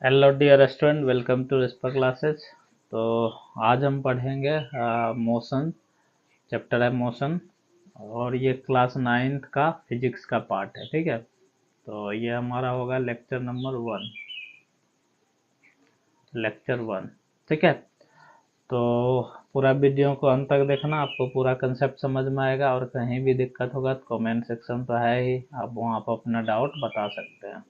Hello dear student, welcome to Rispa classes. तो आज हम पढ़ेंगे मोशन। चैप्टर है मोशन। और ये क्लास नाइन्थ का फिजिक्स का पार्ट है। ठीक है, तो ये हमारा होगा लेक्चर नंबर 1। लेक्चर 1। ठीक है, तो पूरा वीडियो को अंत तक देखना, आपको पूरा कंसेप्ट समझ में आएगा। और कहीं भी दिक्कत होगा तो कमेंट सेक्शन तो है ही, आप वहाँ पर अपना डाउट बता सकते हैं।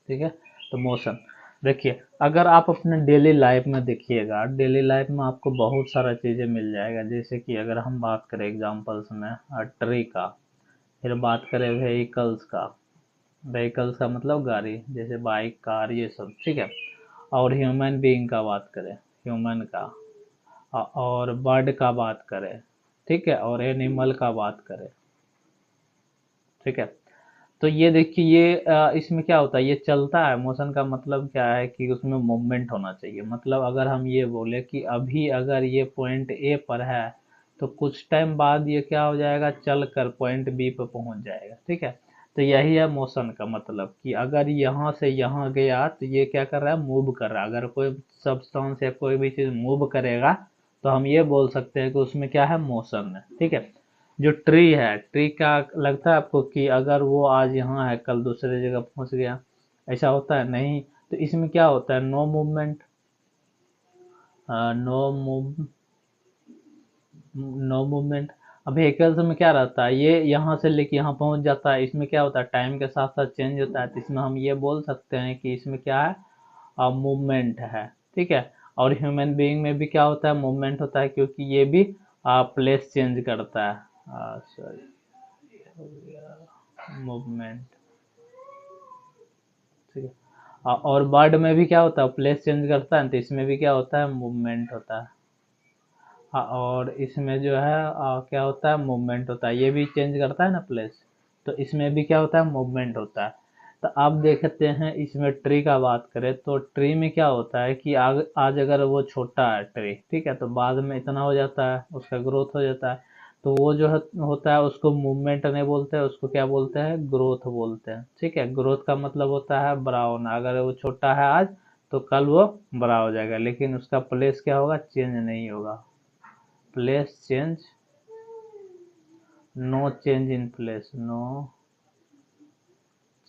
ठीक है, तो मोशन देखिए, अगर आप अपने डेली लाइफ में देखिएगा, डेली लाइफ में आपको बहुत सारा चीज़ें मिल जाएगा। जैसे कि अगर हम बात करें एग्जांपल्स में ट्री का, फिर बात करें व्हीकल्स का। व्हीकल्स का मतलब गाड़ी, जैसे बाइक, कार, ये सब। ठीक है, और ह्यूमन बीइंग का बात करें, ह्यूमन का। और बर्ड का बात करें, ठीक है, और एनिमल का बात करें। ठीक है, तो ये देखिए, ये इसमें क्या होता है, ये चलता है। मोशन का मतलब क्या है कि उसमें मूवमेंट होना चाहिए। मतलब अगर हम ये बोले कि अभी अगर ये पॉइंट ए पर है, तो कुछ टाइम बाद ये क्या हो जाएगा, चल कर पॉइंट बी पर पहुंच जाएगा। ठीक है, तो यही है मोशन का मतलब, कि अगर यहाँ से यहाँ गया तो ये क्या कर रहा है, मूव कर रहा है। अगर कोई सब्सटेंस या कोई भी चीज़ मूव करेगा तो हम ये बोल सकते हैं कि उसमें क्या है, मोशन है। ठीक है, जो ट्री है, ट्री का लगता है आपको कि अगर वो आज यहाँ है कल दूसरे जगह पहुंच गया, ऐसा होता है? नहीं। तो इसमें क्या होता है, no movement. No move no movement. अब व्हीकल्स में क्या रहता है, ये यहाँ से लेके यहाँ पहुंच जाता है। इसमें क्या होता है, टाइम के साथ साथ चेंज होता है। तो इसमें हम ये बोल सकते हैं कि इसमें क्या है, मूवमेंट है। ठीक है, और ह्यूमन बीइंग में भी क्या होता है, मूवमेंट होता है, क्योंकि ये भी प्लेस चेंज करता है। Sorry, movement. ठीक है, और बर्ड में भी क्या होता है, प्लेस चेंज करता है। तो इसमें भी क्या होता है, मूवमेंट होता है। और इसमें जो है क्या होता है, मूवमेंट होता है। ये भी चेंज करता है ना प्लेस, तो इसमें भी क्या होता है, मूवमेंट होता है। तो आप देखते हैं, इसमें ट्री का बात करें तो ट्री में क्या होता है कि आज अगर वो छोटा है ट्री, ठीक है, तो बाद में इतना हो जाता है, उसका ग्रोथ हो जाता है। तो वो जो होता है उसको मूवमेंट नहीं बोलते हैं, उसको क्या बोलते हैं, ग्रोथ बोलते हैं। ठीक है, ग्रोथ का मतलब होता है बड़ा होना। अगर वो छोटा है आज, तो कल वो बड़ा हो जाएगा, लेकिन उसका प्लेस क्या होगा, चेंज नहीं होगा। Place change, no change in place, no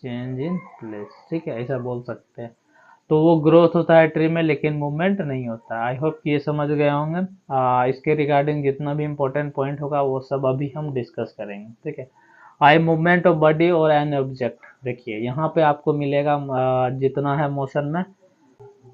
change in place. ठीक है, ऐसा बोल सकते हैं। तो वो ग्रोथ होता है ट्री में, लेकिन मूवमेंट नहीं होता। आई होप ये समझ गए होंगे। इसके रिगार्डिंग जितना भी इम्पोर्टेंट पॉइंट होगा वो सब अभी हम डिस्कस करेंगे। ठीक है, आई मूवमेंट ऑफ बॉडी और एन ऑब्जेक्ट। देखिए यहाँ पे आपको मिलेगा जितना है मोशन में।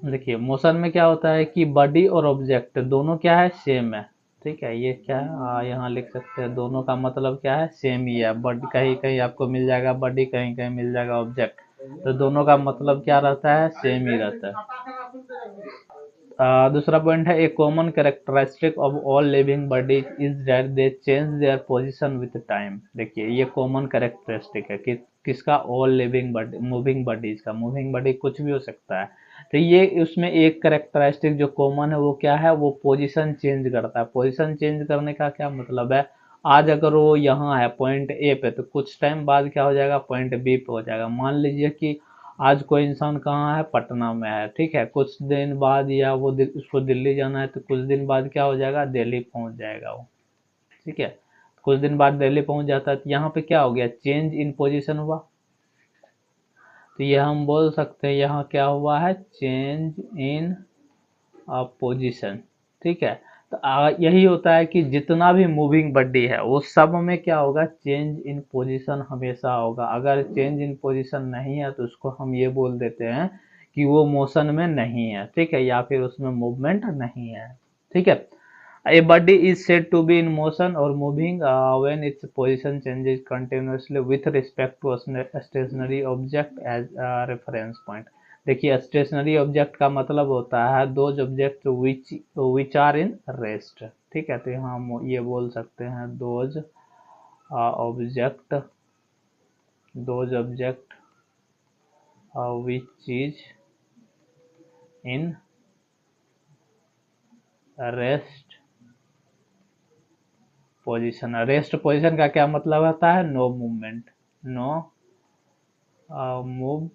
देखिए मोशन में क्या होता है कि बॉडी और ऑब्जेक्ट दोनों क्या है, सेम है। ठीक है, ये क्या है, यहाँ लिख सकते हैं, दोनों का मतलब क्या है, सेम ही है। बॉडी कहीं कहीं आपको मिल जाएगा, बॉडी कहीं कहीं मिल जाएगा ऑब्जेक्ट। तो दोनों का मतलब क्या रहता है, सेम ही रहता है। दूसरा पॉइंट है, a common characteristic of all living bodies is that they change their position with time. देखिए ये कॉमन कैरेक्टरिस्टिक है कि किसका, all living body, moving bodies का। मूविंग बॉडी कुछ भी हो सकता है। तो ये उसमें एक कैरेक्टरिस्टिक जो कॉमन है वो क्या है, वो पोजीशन चेंज करता है। पोजीशन चेंज करने का क्या मतलब है, आज अगर वो यहाँ है पॉइंट ए पे, तो कुछ टाइम बाद क्या हो जाएगा, पॉइंट बी पे हो जाएगा। मान लीजिए कि आज कोई इंसान कहाँ है, पटना में है। ठीक है, कुछ दिन बाद, या वो उसको दिल्ली जाना है, तो कुछ दिन बाद क्या हो जाएगा, दिल्ली पहुंच जाएगा वो। ठीक है, कुछ दिन बाद दिल्ली पहुंच जाता है, तो यहाँ पे क्या हो गया, चेंज इन पोजीशन हुआ। तो ये हम बोल सकते हैं यहाँ क्या हुआ है, चेंज इन पोजीशन। ठीक है, तो यही होता है कि जितना भी मूविंग बॉडी है वो सब में क्या होगा, चेंज इन पोजीशन हमेशा होगा। अगर चेंज इन पोजीशन नहीं है तो उसको हम ये बोल देते हैं कि वो मोशन में नहीं है। ठीक है, या फिर उसमें मूवमेंट नहीं है। ठीक है, a body is said to be in motion or moving when its position changes continuously with respect to a stationary object as a reference point। देखिए स्टेशनरी ऑब्जेक्ट का मतलब होता है those object which are in rest. ठीक है, तो यहाँ हम ये बोल सकते हैं those object, those object which is in rest position. Rest position का क्या मतलब होता है, नो मूवमेंट, नो मूवमेंट,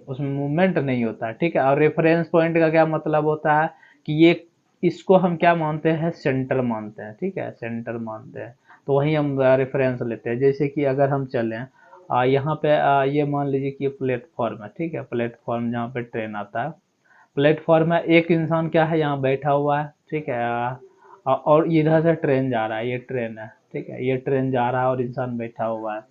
उसमें मूवमेंट नहीं होता है, ठीक है। और रेफरेंस पॉइंट का क्या मतलब होता है कि ये इसको हम क्या मानते हैं, सेंटर मानते हैं, ठीक है, सेंटर मानते हैं। तो वही हम रेफरेंस लेते हैं। जैसे कि अगर हम चलें यहाँ पे ये मान लीजिए कि प्लेटफॉर्म है, ठीक है, प्लेटफॉर्म जहाँ पे ट्रेन आता है, प्लेटफॉर्म में एक इंसान क्या है, यहाँ बैठा हुआ है, ठीक है। और इधर से ट्रेन जा रहा है, ये ट्रेन है, ठीक है, ये ट्रेन जा रहा है और इंसान बैठा हुआ है।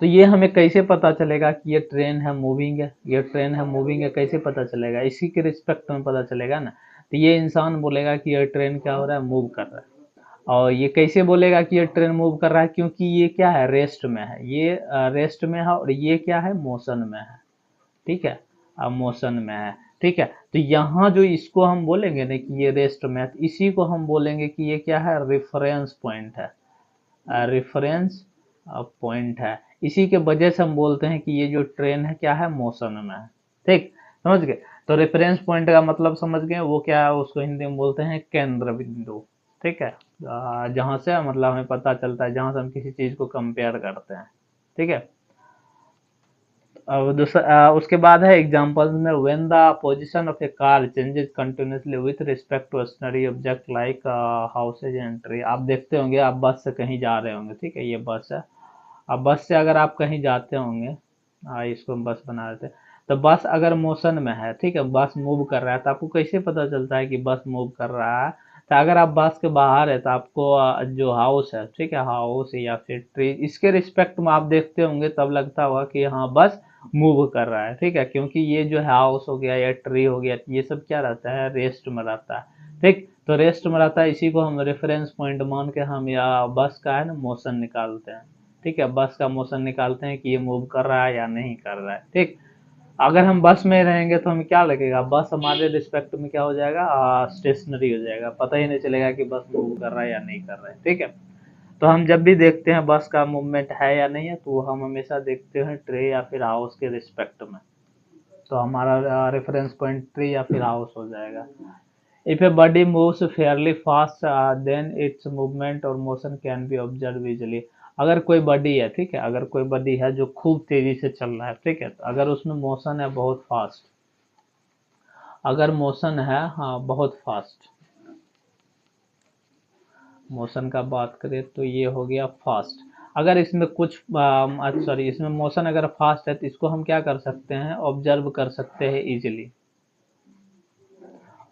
तो ये हमें कैसे पता चलेगा कि ये ट्रेन है, मूविंग है, ये ट्रेन है, मूविंग है, कैसे पता चलेगा, इसी के रिस्पेक्ट में पता चलेगा ना। तो ये इंसान बोलेगा कि ये ट्रेन क्या हो रहा है, मूव कर रहा है। और ये कैसे बोलेगा कि ये ट्रेन मूव कर रहा है, क्योंकि ये क्या है, रेस्ट में है, ये रेस्ट में है, और ये क्या है, मोशन में है, ठीक है, अब मोशन में है, ठीक है। तो यहाँ जो इसको हम बोलेंगे ना कि ये रेस्ट में है, तो इसी को हम बोलेंगे कि ये क्या है, रेफरेंस पॉइंट है, रेफरेंस पॉइंट है। इसी के वजह से हम बोलते हैं कि ये जो ट्रेन है क्या है, मोशन में है, ठीक, समझ गए। तो रेफरेंस पॉइंट का मतलब समझ गए, वो क्या है, उसको हिंदी में बोलते हैं केंद्र बिंदु, ठीक है। जहाँ से मतलब हमें पता चलता है, जहाँ से हम किसी चीज को कंपेयर करते हैं, ठीक है। अब दूसरा उसके बाद है एग्जांपल्स में, when the position of a car changes continuously with respect to stationary object like houses and tree. आप देखते होंगे, आप बस से कहीं जा रहे होंगे, ठीक है, ये बस है। अब बस से अगर आप कहीं जाते होंगे, इसको हम बस बना देते हैं, तो बस अगर मोशन में है, ठीक है, बस मूव कर रहा है, तो आपको कैसे पता चलता है कि बस मूव कर रहा है। तो अगर आप बस के बाहर है तो आपको जो हाउस है, ठीक है, हाउस या फिर ट्री, इसके रिस्पेक्ट में आप देखते होंगे, तब लगता होगा कि हाँ बस मूव कर रहा है, ठीक है, क्योंकि ये जो हाउस हो गया या ट्री हो गया, ये सब क्या रहता है, रेस्ट में रहता है, ठीक। तो रेस्ट में रहता है, इसी को हम रेफरेंस पॉइंट मान के हम या बस का है ना मोशन निकालते हैं, ठीक है, बस का मोशन निकालते हैं कि ये मूव कर रहा है या नहीं कर रहा है, ठीक। अगर हम बस में रहेंगे तो हमें क्या लगेगा, बस हमारे रिस्पेक्ट में क्या हो जाएगा, स्टेशनरी हो जाएगा, पता ही नहीं चलेगा कि बस मूव कर रहा है या नहीं कर रहा है, ठीक है। तो हम जब भी देखते हैं बस का मूवमेंट है या नहीं है, तो हम हमेशा देखते हैं ट्रे या फिर हाउस के रिस्पेक्ट में। तो हमारा रेफरेंस पॉइंट ट्री या फिर हाउस हो जाएगा। If a body moves fairly fast, then its movement or motion can be observed easily. अगर कोई बॉडी है, ठीक है, अगर कोई बॉडी है जो खूब तेजी से चल रहा है, ठीक है, तो अगर उसमें मोशन है बहुत फास्ट, अगर मोशन है हाँ बहुत फास्ट, मोशन का बात करें तो ये हो गया फास्ट। अगर इसमें कुछ सॉरी, इसमें मोशन अगर फास्ट है तो इसको हम क्या कर सकते हैं, ऑब्जर्व कर सकते हैं इजिली,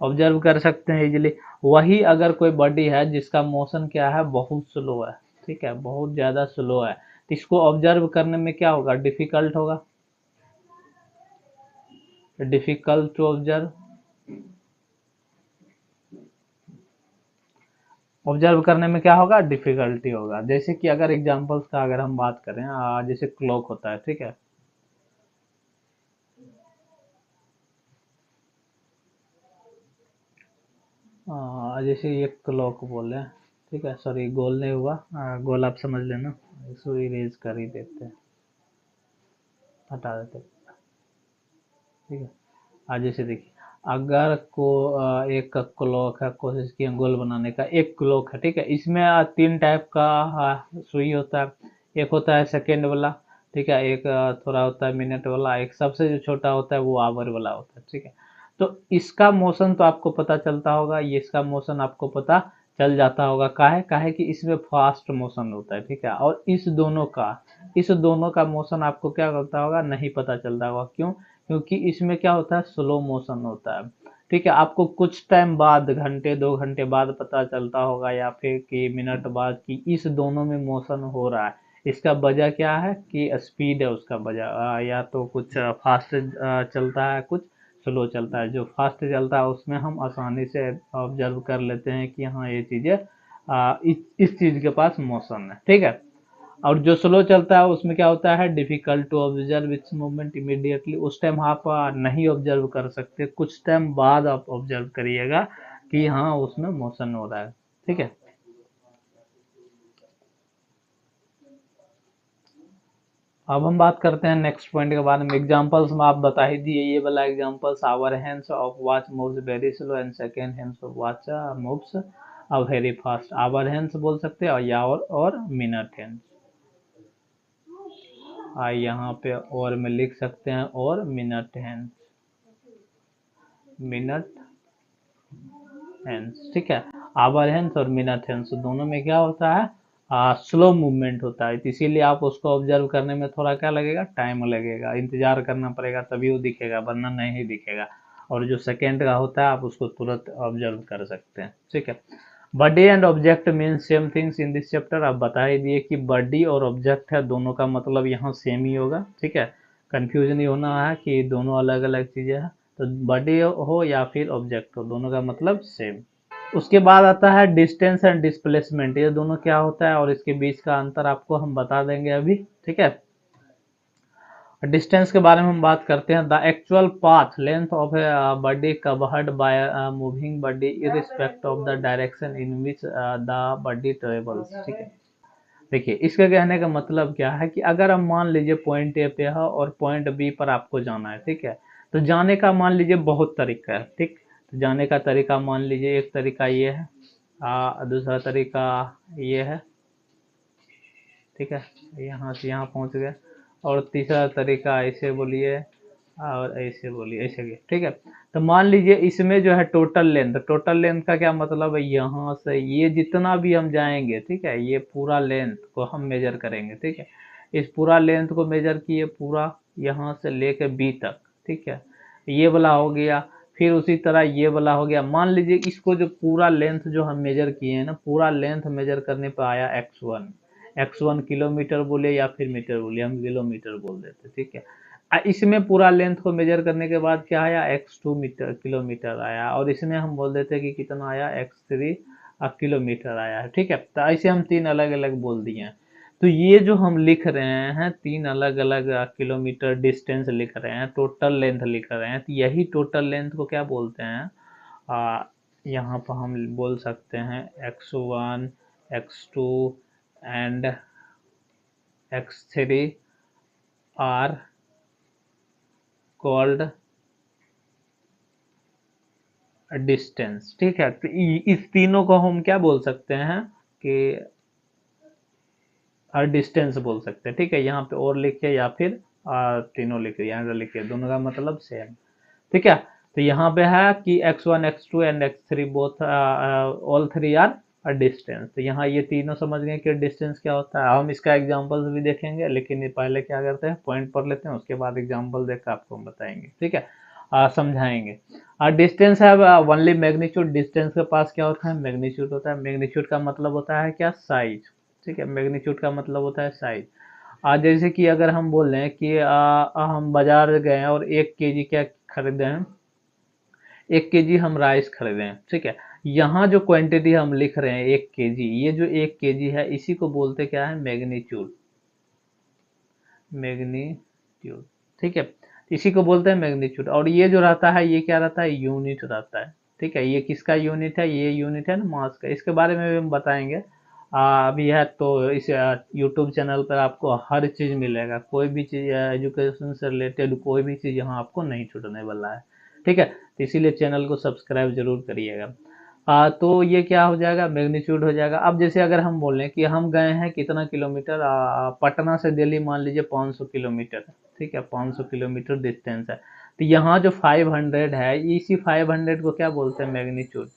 ऑब्जर्व कर सकते हैं इजिली। वही अगर कोई बॉडी है जिसका मोशन क्या है, बहुत स्लो है, ठीक है, बहुत ज्यादा स्लो है, तो इसको ऑब्जर्व करने में क्या होगा, डिफिकल्ट होगा, डिफिकल्ट टू ऑब्जर्व, ऑब्जर्व करने में क्या होगा, डिफिकल्टी होगा। जैसे कि अगर एग्जांपल्स का अगर हम बात करें, जैसे क्लॉक होता है, ठीक है, जैसे ये क्लॉक बोले, ठीक है, सॉरी गोल नहीं हुआ, गोल आप समझ लेना, इसको इरेज कर ही देते हैं, हटा देते हैं, ठीक है। आज जैसे देखिए, अगर को एक क्लॉक है, कोशिश किए गोल बनाने का, एक क्लॉक है, ठीक है, इसमें तीन टाइप का सुई होता है। एक होता है सेकेंड वाला, ठीक है, एक थोड़ा होता है मिनट वाला, एक सबसे जो छोटा होता है वो आवर वाला होता है, ठीक है। तो इसका मोशन तो आपको पता चलता होगा, ये इसका मोशन आपको पता चल जाता होगा, काहे काहे कि इसमें फास्ट मोशन होता है, ठीक है। और इस दोनों का मोशन आपको क्या करता होगा, नहीं पता चलता होगा, क्यों, क्योंकि इसमें क्या होता है, स्लो मोशन होता है, ठीक है। आपको कुछ टाइम बाद, घंटे 2 घंटे बाद पता चलता होगा, या फिर कि मिनट बाद, कि इस दोनों में मोशन हो रहा है। इसका वजह क्या है कि स्पीड है उसका वजह, या तो कुछ फास्ट चलता है, कुछ स्लो चलता है। जो फास्ट चलता है उसमें हम आसानी से ऑब्जर्व कर लेते हैं कि हाँ ये चीज़ें इस चीज़ के पास मोशन है, ठीक है। और जो स्लो चलता है उसमें क्या होता है, difficult to observe its movement immediately, उस टाइम आप नहीं ऑब्जर्व कर सकते, कुछ टाइम बाद आप ऑब्जर्व करिएगा कि हाँ उसमें मोशन हो रहा है, ठीक है। अब हम बात करते हैं नेक्स्ट पॉइंट के बारे में। एग्जांपल्स में आप बता ही दिए, ये वाला examples, hour hands of watch moves very slow and second hands of watch moves very fast. Hour hands बोल सकते हैं, और या और मिनट हैंड्स, यहाँ पे और में लिख सकते हैं और मिनट हैंड, मिनट हैंड्स, ठीक है। आवर हैंड्स और मिनट हैंड्स दोनों में क्या होता है, स्लो मूवमेंट होता है, तो इसीलिए आप उसको ऑब्जर्व करने में थोड़ा क्या लगेगा, टाइम लगेगा, इंतजार करना पड़ेगा तभी वो दिखेगा, वरना नहीं दिखेगा। और जो सेकेंड का होता है आप उसको तुरंत ऑब्जर्व कर सकते हैं, ठीक है। Body and object mean same things in this chapter. आप बता ही दिए कि बॉडी और ऑब्जेक्ट है, दोनों का मतलब यहाँ सेम ही होगा, ठीक है। कंफ्यूजन नहीं होना है कि दोनों अलग अलग चीजें हैं, तो बॉडी हो या फिर ऑब्जेक्ट हो, दोनों का मतलब सेम। उसके बाद आता है डिस्टेंस एंड डिस्प्लेसमेंट, ये दोनों क्या होता है और इसके बीच का अंतर आपको हम बता देंगे अभी, ठीक है। डिस्टेंस के बारे में हम बात करते हैं। The actual path length of a body covered by moving body irrespective of the direction in which the body travels, ठीक है। देखिए इसका कहने का मतलब क्या है कि अगर हम मान लीजिए पॉइंट ए पे है और पॉइंट बी पर आपको जाना है, ठीक है, तो जाने का मान लीजिए बहुत तरीका है, ठीक। तो जाने का तरीका मान लीजिए एक तरीका ये है, दूसरा तरीका ये है, ठीक है, यहाँ से यहाँ पहुँच गए, और तीसरा तरीका ऐसे बोलिए और ऐसे बोलिए, ऐसे भी, ठीक है। तो मान लीजिए इसमें जो है टोटल लेंथ का क्या मतलब है, यहाँ से ये जितना भी हम जाएंगे, ठीक है, ये पूरा लेंथ को हम मेजर करेंगे, ठीक है। इस पूरा लेंथ को मेजर किए पूरा यहाँ से लेके बी तक, ठीक है, ये वाला हो गया। फिर उसी तरह ये वाला हो गया। मान लीजिए इसको जो पूरा लेंथ जो हम मेजर किए हैं ना, पूरा लेंथ मेजर करने पे आया x1 किलोमीटर बोले या फिर मीटर बोले, हम किलोमीटर बोल देते, ठीक है। इसमें पूरा लेंथ को मेजर करने के बाद क्या आया, x2 मीटर किलोमीटर आया, और इसमें हम बोल देते कि कितना आया, x3 किलोमीटर आया है, ठीक है। तो ऐसे हम तीन अलग अलग बोल दिए हैं। तो ये जो हम लिख रहे हैं तीन अलग अलग किलोमीटर डिस्टेंस लिख रहे हैं, टोटल लेंथ लिख रहे हैं, तो यही टोटल लेंथ को क्या बोलते हैं, यहाँ पर हम बोल सकते हैं x1 x2 and x3 are called distance, ठीक है। तो इस तीनों को हम क्या बोल सकते हैं कि डिस्टेंस बोल सकते हैं, ठीक है। यहाँ पे और लिखिए या फिर तीनों लिखिए, यहाँ लिखिए, दोनों का मतलब सेम, ठीक है। तो यहाँ पे है कि x1 x2 and x3 both all three are distance. तो यहाँ ये तीनों समझ गए कि डिस्टेंस क्या होता है। हम इसका एग्जांपल्स भी देखेंगे, लेकिन ये पहले क्या करते हैं, पॉइंट पढ़ लेते हैं, उसके बाद एग्जांपल देकर आपको हम बताएंगे, ठीक है, समझाएंगे। डिस्टेंस है ओनली मैग्नीट्यूड, डिस्टेंस के पास क्या होता है, मैग्नीट्यूड होता है। मैग्नीट्यूड का मतलब होता है क्या, साइज, ठीक है। मैग्नीट्यूड का मतलब होता है साइज। आज जैसे कि अगर हम बोल रहे हैं कि हम बाजार गए हैं और 1 kg क्या खरीदे हैं, 1 kg हम राइस खरीदे हैं, ठीक है। यहाँ जो क्वांटिटी हम लिख रहे हैं 1 kg, ये जो 1 kg है इसी को बोलते क्या है, मैग्नीट्यूड, मैग्नीट्यूड, ठीक है। इसी को बोलते हैं मैग्नीट्यूड। और ये जो रहता है ये क्या रहता है, यूनिट रहता है, ठीक है। ये किसका यूनिट है, ये यूनिट है ना मास का। इसके बारे में भी हम बताएंगे। अभी है तो इस यूट्यूब चैनल पर आपको हर चीज़ मिलेगा, कोई भी चीज़ एजुकेशन से रिलेटेड कोई भी चीज़ यहाँ आपको नहीं छूटने वाला है, ठीक है। तो इसीलिए चैनल को सब्सक्राइब जरूर करिएगा। तो ये क्या हो जाएगा, मैग्नीट्यूड हो जाएगा। अब जैसे अगर हम बोलें कि हम गए हैं कितना किलोमीटर, पटना से दिल्ली मान लीजिए 500 किलोमीटर, ठीक है, 500 किलोमीटर डिस्टेंस है। तो यहाँ जो 500 है, इसी 500 को क्या बोलते हैं, मैग्नीट्यूड,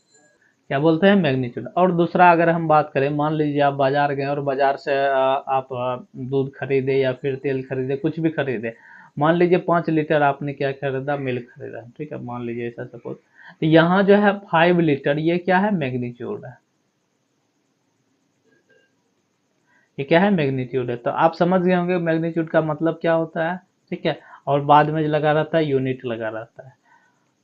क्या बोलते हैं, मैग्नीट्यूड। और दूसरा अगर हम बात करें, मान लीजिए आप बाजार गए और बाजार से आप दूध खरीदे या फिर तेल खरीदे, कुछ भी खरीदे। मान लीजिए 5 लीटर आपने क्या खरीदा, मिल्क खरीदा, ठीक है, मान लीजिए ऐसा सपोज। तो यहाँ जो है 5 लीटर, ये क्या है, मैग्नीट्यूड है, ये क्या है, मैग्नीट्यूड है। तो आप समझ गए होंगे मैग्नीट्यूड का मतलब क्या होता है, ठीक है। और बाद में जो लगा रहता है यूनिट लगा रहता है।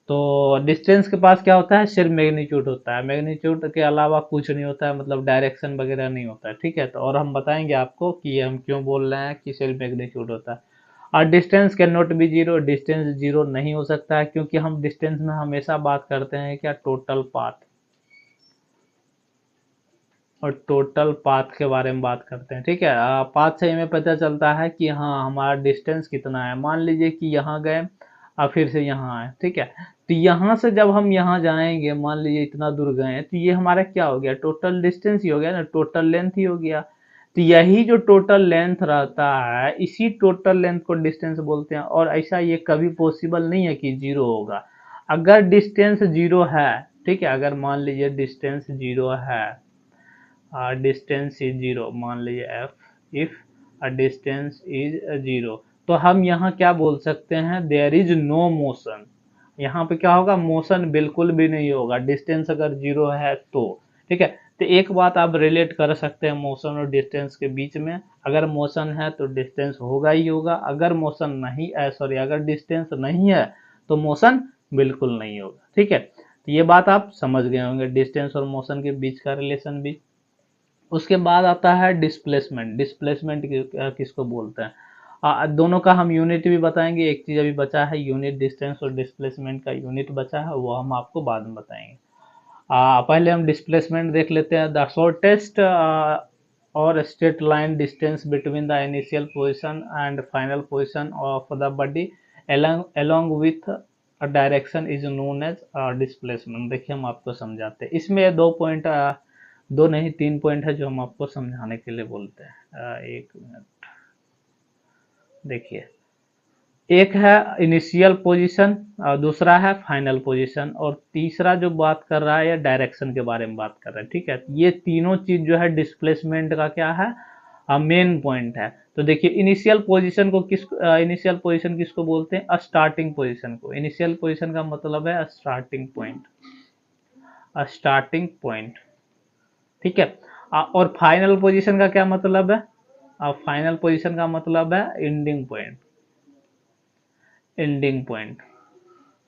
तो डिस्टेंस के पास क्या होता है, सिर्फ मैग्नीट्यूड होता है, मैग्नीट्यूड के अलावा कुछ नहीं होता है, मतलब डायरेक्शन वगैरह नहीं होता है, ठीक है। तो और हम बताएंगे आपको कि ये हम क्यों बोल रहे हैं कि सिर्फ मैग्नीट्यूड होता है। और distance can not be zero, distance zero नहीं हो सकता है, क्योंकि हम डिस्टेंस में हमेशा बात करते हैं क्या, टोटल पाथ, और टोटल पाथ के बारे में बात करते हैं, ठीक है। पाथ से हमें पता चलता है कि हाँ हमारा डिस्टेंस कितना है। मान लीजिए कि यहाँ गए और फिर से यहाँ आए, ठीक है। तो यहाँ से जब हम यहाँ जाएंगे, मान लीजिए इतना दूर गए, तो ये हमारा क्या हो गया, टोटल डिस्टेंस ही हो गया ना, टोटल लेंथ ही हो गया। तो यही जो टोटल लेंथ रहता है, इसी टोटल लेंथ को डिस्टेंस बोलते हैं। और ऐसा ये कभी पॉसिबल नहीं है कि जीरो होगा। अगर डिस्टेंस जीरो है, ठीक है, अगर मान लीजिए डिस्टेंस जीरो है, डिस्टेंस इज जीरो, मान लीजिए F, if a distance is zero, तो हम यहाँ क्या बोल सकते हैं, देयर इज नो मोशन। यहाँ पे क्या होगा, मोशन बिल्कुल भी नहीं होगा, डिस्टेंस अगर जीरो है तो। ठीक है, तो एक बात आप रिलेट कर सकते हैं मोशन और डिस्टेंस के बीच में, अगर मोशन है तो डिस्टेंस होगा ही होगा, अगर मोशन नहीं है, सॉरी, अगर डिस्टेंस नहीं है तो मोशन बिल्कुल नहीं होगा। ठीक है, तो ये बात आप समझ गए होंगे डिस्टेंस और मोशन के बीच का रिलेशन भी। उसके बाद आता है डिस्प्लेसमेंट। डिस्प्लेसमेंट किसको बोलते हैं, दोनों का हम यूनिट भी बताएंगे। एक चीज अभी बचा है, यूनिट डिस्टेंस और डिस्प्लेसमेंट का यूनिट बचा है, वो हम आपको बाद में बताएंगे। पहले हम डिस्प्लेसमेंट देख लेते हैं। द शॉर्टेस्ट और straight line distance between the initial position and final position of the body along with a direction is known as displacement. देखिए हम आपको समझाते हैं, इसमें दो पॉइंट, दो नहीं तीन पॉइंट है जो हम आपको समझाने के लिए बोलते हैं। एक मिनट, देखिए, एक है इनिशियल पोजीशन, दूसरा है फाइनल पोजीशन, और तीसरा जो बात कर रहा है ये डायरेक्शन के बारे में बात कर रहा है। ठीक है, ये तीनों चीज जो है डिस्प्लेसमेंट का क्या है, मेन पॉइंट है। तो देखिए इनिशियल पोजीशन को इनिशियल पोजीशन किसको बोलते हैं, स्टार्टिंग पोजीशन को। इनिशियल पोजीशन का मतलब है स्टार्टिंग पॉइंट, स्टार्टिंग पॉइंट। ठीक है, और फाइनल पोजीशन का क्या मतलब है, फाइनल पोजीशन का मतलब है एंडिंग पॉइंट, एंडिंग पॉइंट।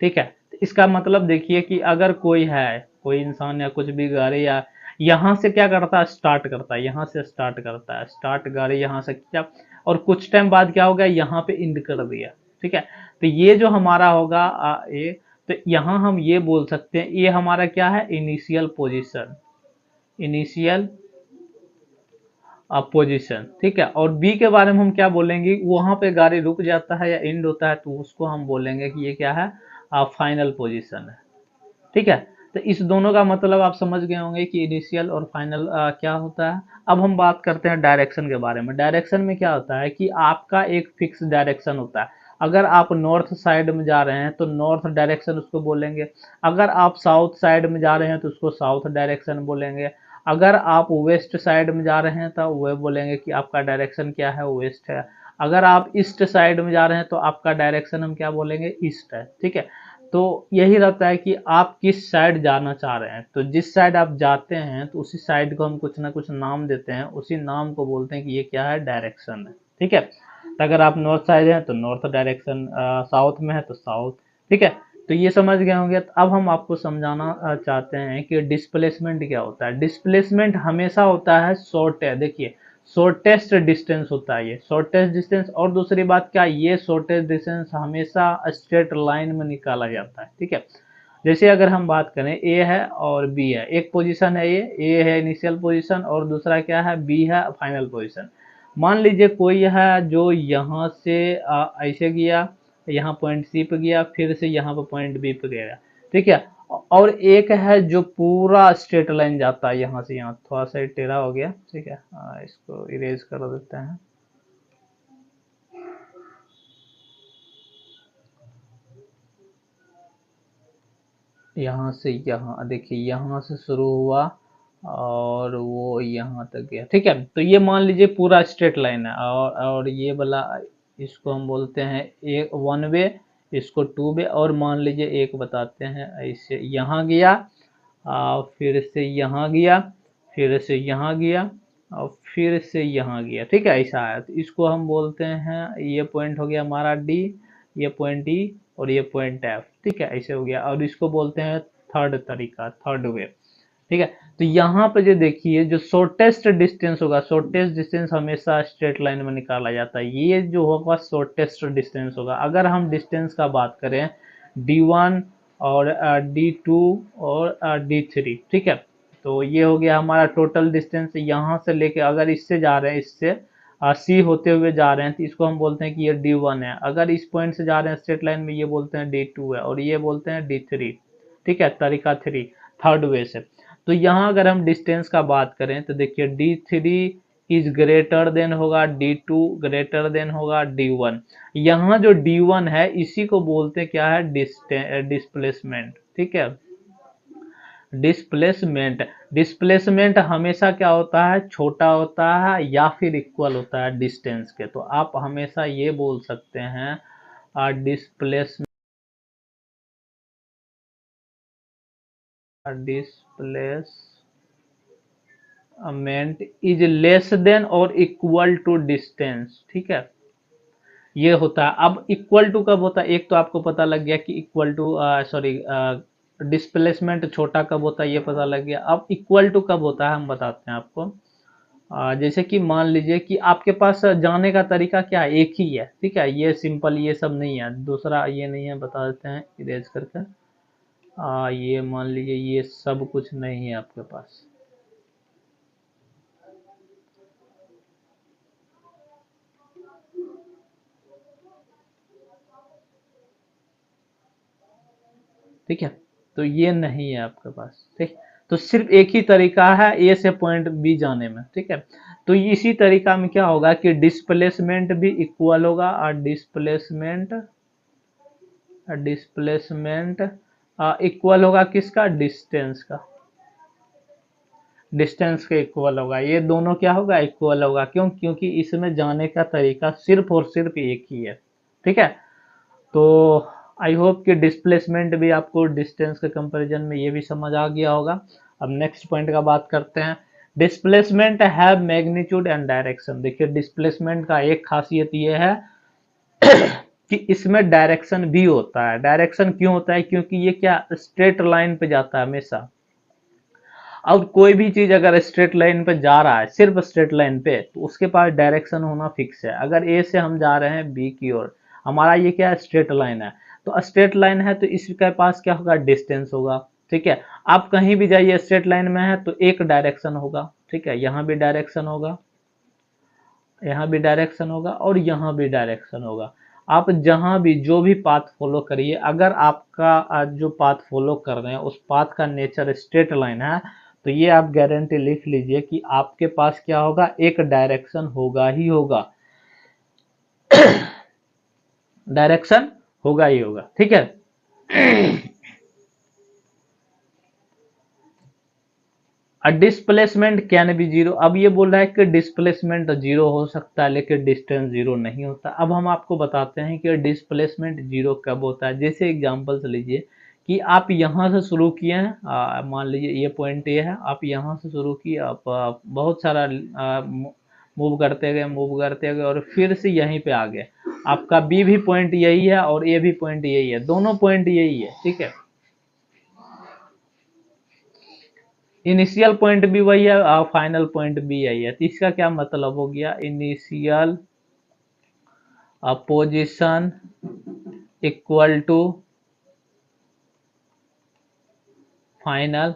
ठीक है, इसका मतलब देखिए कि अगर कोई है, कोई इंसान या कुछ भी गाड़ी, या यहाँ से क्या करता है, स्टार्ट करता है, यहाँ से स्टार्ट करता है, स्टार्ट गाड़ी यहाँ से क्या, और कुछ टाइम बाद क्या हो गया, यहाँ पे इंड कर दिया। ठीक है, तो ये जो हमारा होगा ये, तो यहाँ हम ये बोल सकते हैं ये हमारा क्या है, इनिशियल पोजीशन, इनिशियल पोजीशन। ठीक है, और बी के बारे में हम क्या बोलेंगे, वहां पे गाड़ी रुक जाता है या एंड होता है तो उसको हम बोलेंगे कि ये क्या है, फाइनल पोजीशन है। ठीक है, तो इस दोनों का मतलब आप समझ गए होंगे कि इनिशियल और फाइनल क्या होता है। अब हम बात करते हैं डायरेक्शन के बारे में। डायरेक्शन में क्या होता है कि आपका एक फिक्स डायरेक्शन होता है। अगर आप नॉर्थ साइड में जा रहे हैं तो नॉर्थ डायरेक्शन उसको बोलेंगे, अगर आप साउथ साइड में जा रहे हैं तो उसको साउथ डायरेक्शन बोलेंगे, अगर आप वेस्ट साइड में जा रहे हैं तो वह बोलेंगे कि आपका डायरेक्शन क्या है, वेस्ट है। अगर आप ईस्ट साइड में जा रहे हैं तो आपका डायरेक्शन हम क्या बोलेंगे, ईस्ट है। ठीक है, तो यही रहता है कि आप किस साइड जाना चाह रहे हैं, तो जिस साइड आप जाते हैं तो उसी साइड को हम कुछ ना कुछ नाम देते हैं, उसी नाम को बोलते हैं कि ये क्या है, डायरेक्शन है। ठीक है, तो अगर आप नॉर्थ साइड हैं तो नॉर्थ डायरेक्शन, साउथ में है तो साउथ। ठीक है, तो ये समझ गए होंगे। तो अब हम आपको समझाना चाहते हैं कि डिस्प्लेसमेंट क्या होता है। डिस्प्लेसमेंट हमेशा होता है शॉर्ट है, देखिए शॉर्टेस्ट डिस्टेंस होता है ये, शॉर्टेस्ट डिस्टेंस। और दूसरी बात क्या, ये शॉर्टेस्ट डिस्टेंस हमेशा स्ट्रेट लाइन में निकाला जाता है। ठीक है, जैसे अगर हम बात करें, ए है और बी है, एक पोजीशन है, ये है इनिशियल पोजीशन और दूसरा क्या है, बी है फाइनल पोजीशन। मान लीजिए कोई है जो यहाँ से ऐसे गया, यहाँ पॉइंट सी पे गया, फिर से यहाँ पे पॉइंट बी पे गया। ठीक है, और एक है जो पूरा स्ट्रेट लाइन जाता है यहाँ से यहाँ, थोड़ा सा टेढ़ा हो गया। ठीक है, इसको इरेज कर देते हैं। यहाँ से यहाँ देखिए, यहाँ से शुरू हुआ और वो यहाँ तक गया। ठीक है, तो ये मान लीजिए पूरा स्ट्रेट लाइन है, और ये वाला, इसको हम बोलते हैं एक वन वे, इसको टू वे, और मान लीजिए एक बताते हैं, ऐसे यहाँ गया, फिर से यहाँ गया, फिर से यहाँ गया, और फिर से यहाँ गया। ठीक है, ऐसा है, तो इसको हम बोलते हैं, ये पॉइंट हो गया हमारा डी, ये पॉइंट ई, और ये पॉइंट एफ। ठीक है, ऐसे हो गया, और इसको बोलते हैं थर्ड तरीका, थर्ड वे। ठीक है, तो यहाँ पे जो देखिए, जो शॉर्टेस्ट डिस्टेंस होगा, शॉर्टेस्ट डिस्टेंस हमेशा स्ट्रेट लाइन में निकाला जाता है, ये जो होगा शॉर्टेस्ट डिस्टेंस होगा। अगर हम डिस्टेंस का बात करें, D1 और D2 और D3। ठीक है, तो ये हो गया हमारा टोटल डिस्टेंस। यहाँ से लेके अगर इससे जा रहे हैं, इससे सी होते हुए जा रहे हैं तो इसको हम बोलते हैं कि ये D1 है। अगर इस पॉइंट से जा रहे हैं स्ट्रेट लाइन में, ये बोलते हैं D2 है, और ये बोलते हैं D3। ठीक है, तरीका थ्री, थर्ड वे से। तो यहाँ अगर हम डिस्टेंस का बात करें तो देखिए D3 इज ग्रेटर देन होगा d2 ग्रेटर देन होगा d1। यहाँ जो d1 है इसी को बोलते क्या है, डिस्प्लेसमेंट। ठीक है, डिस्प्लेसमेंट। डिस्प्लेसमेंट हमेशा क्या होता है, छोटा होता है या फिर इक्वल होता है डिस्टेंस के। तो आप हमेशा ये बोल सकते हैं डिस्प्लेसमेंट इज लेस देन और इक्वल टू डिस्टेंस। ठीक है, ये होता है। अब इक्वल टू कब होता है, एक तो आपको पता लग गया कि इक्वल टू सॉरी डिस्प्लेसमेंट छोटा कब होता है ये पता लग गया। अब इक्वल टू कब होता है हम बताते हैं आपको। जैसे कि मान लीजिए कि आपके पास जाने का तरीका क्या है, एक ही है। ठीक है, ये सिंपल, ये सब नहीं है, दूसरा ये नहीं है, बता देते हैं इरेज करके। ये मान लीजिए ये सब कुछ नहीं है आपके पास। ठीक है, तो ये नहीं है आपके पास। ठीक, तो सिर्फ एक ही तरीका है ए से पॉइंट बी जाने में। ठीक है, तो इसी तरीका में क्या होगा कि डिस्प्लेसमेंट भी इक्वल होगा और डिस्प्लेसमेंट इक्वल होगा किसका, डिस्टेंस का। डिस्टेंस के इक्वल होगा, ये दोनों क्या होगा, इक्वल होगा। क्यों, क्योंकि इसमें जाने का तरीका सिर्फ और सिर्फ एक ही है। ठीक है, तो आई होप कि डिस्प्लेसमेंट भी आपको डिस्टेंस के कंपैरिजन में ये भी समझ आ गया होगा। अब नेक्स्ट पॉइंट का बात करते हैं। Displacement have magnitude and direction. देखिए डिस्प्लेसमेंट का एक खासियत ये है कि इसमें डायरेक्शन भी होता है। डायरेक्शन क्यों होता है, क्योंकि ये क्या स्ट्रेट लाइन पे जाता है हमेशा। और कोई भी चीज अगर स्ट्रेट लाइन पे जा रहा है, सिर्फ स्ट्रेट लाइन पे, तो उसके पास डायरेक्शन होना फिक्स है। अगर ए से हम जा रहे हैं बी की ओर, हमारा ये क्या है, स्ट्रेट लाइन है, तो स्ट्रेट लाइन है तो इसके पास क्या होगा, डिस्टेंस होगा। ठीक है, आप कहीं भी जाइए स्ट्रेट लाइन में है तो एक डायरेक्शन होगा। ठीक है, यहाँ भी डायरेक्शन होगा, यहाँ भी डायरेक्शन होगा और यहाँ भी डायरेक्शन होगा। आप जहां भी जो भी पाथ फॉलो करिए, अगर आपका जो पाथ फॉलो कर रहे हैं उस पाथ का नेचर स्ट्रेट लाइन है, तो ये आप गारंटी लिख लीजिए कि आपके पास क्या होगा, एक डायरेक्शन होगा ही होगा। डायरेक्शन होगा ही होगा। ठीक है, डिस्प्लेसमेंट कैन बी जीरो। अब ये बोल रहा है कि डिस्प्लेसमेंट जीरो हो सकता है लेकिन डिस्टेंस जीरो नहीं होता। अब हम आपको बताते हैं कि डिस्प्लेसमेंट जीरो कब होता है। जैसे एग्जांपल से लीजिए कि आप यहाँ से शुरू किए हैं, मान लीजिए ये पॉइंट ये है, आप यहाँ से शुरू किए, आप बहुत सारा मूव करते गए और फिर से यहीं पे आ गए। आपका बी भी पॉइंट यही है और ए भी पॉइंट यही है, दोनों पॉइंट यही है। ठीक है, इनिशियल पॉइंट भी वही है और फाइनल पॉइंट भी यही है। तो इसका क्या मतलब हो गया, initial position equal to final